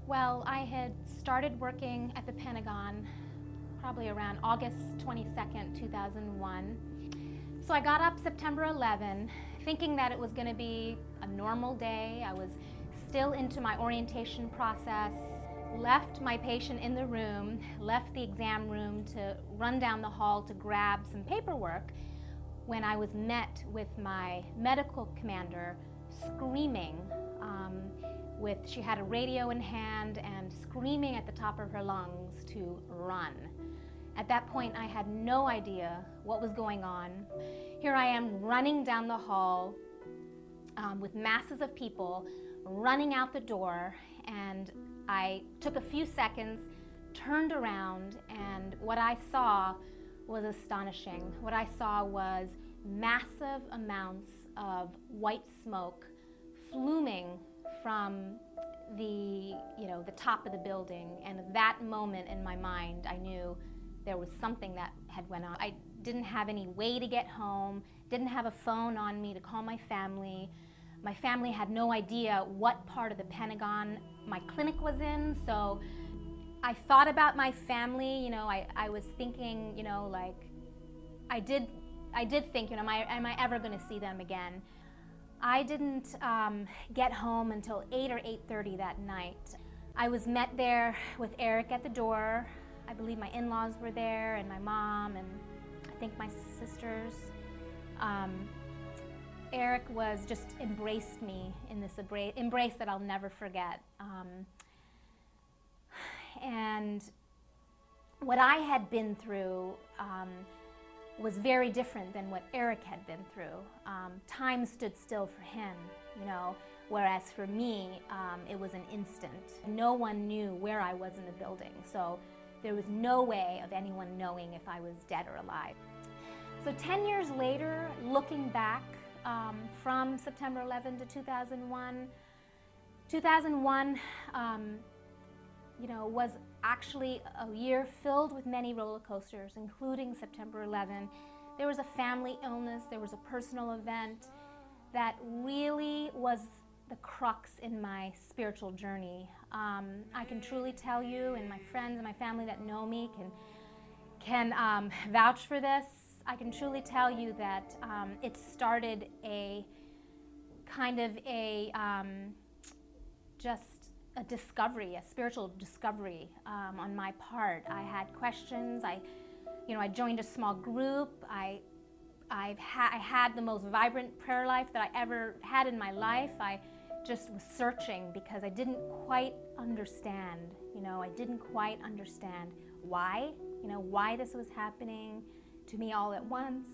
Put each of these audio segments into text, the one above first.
Well, I had started working at the Pentagon probably around August 22nd, 2001. So I got up September 11, thinking that it was going to be a normal day. I was still into my orientation process, left my patient in the room, left the exam room to run down the hall to grab some paperwork when I was met with my medical commander screaming. She had a radio in hand and screaming at the top of her lungs to run. At that point, I had no idea what was going on. Here I am running down the hall with masses of people running out the door, and I took a few seconds, turned around, and what I saw was astonishing. What I saw was massive amounts of white smoke fluming from the top of the building, and at that moment in my mind I knew there was something that had went on. I didn't have any way to get home, didn't have a phone on me to call my family. My family had no idea what part of the Pentagon my clinic was in, so I thought about my family. I was thinking, I did think, am I ever going to see them again? I didn't get home until 8 or 8:30 that night. I was met there with Eric at the door. I believe my in-laws were there, and my mom, and I think my sisters. Eric just embraced me in this embrace that I'll never forget. And what I had been through was very different than what Eric had been through. Time stood still for him, whereas for me, it was an instant. No one knew where I was in the building, so there was no way of anyone knowing if I was dead or alive. So 10 years later, looking back from September 11 to 2001, 2001 was actually a year filled with many roller coasters, including September 11. There was a family illness, there was a personal event that really was the crux in my spiritual journey. I can truly tell you, and my friends and my family that know me can vouch for this. I can truly tell you that it started a kind of just a discovery, a spiritual discovery on my part. I had questions. I joined a small group. I had the most vibrant prayer life that I ever had in my life. I just was searching because I didn't quite understand. I didn't quite understand why this was happening to me all at once.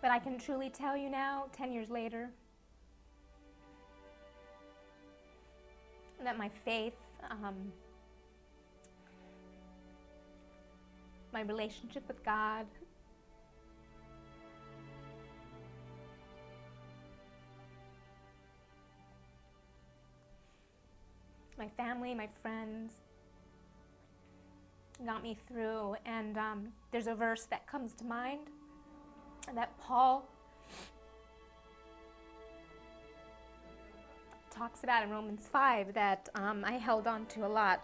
But I can truly tell you now, 10 years later, that my faith, my relationship with God, my family, my friends, got me through. And there's a verse that comes to mind that Paul talks about in Romans 5 that I held on to a lot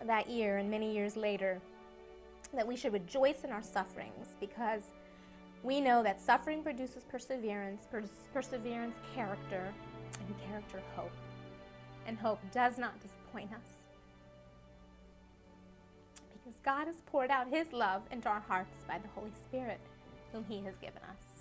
that year and many years later, that we should rejoice in our sufferings because we know that suffering produces perseverance, perseverance character, and character hope. And hope does not disappoint us because God has poured out His love into our hearts by the Holy Spirit whom He has given us.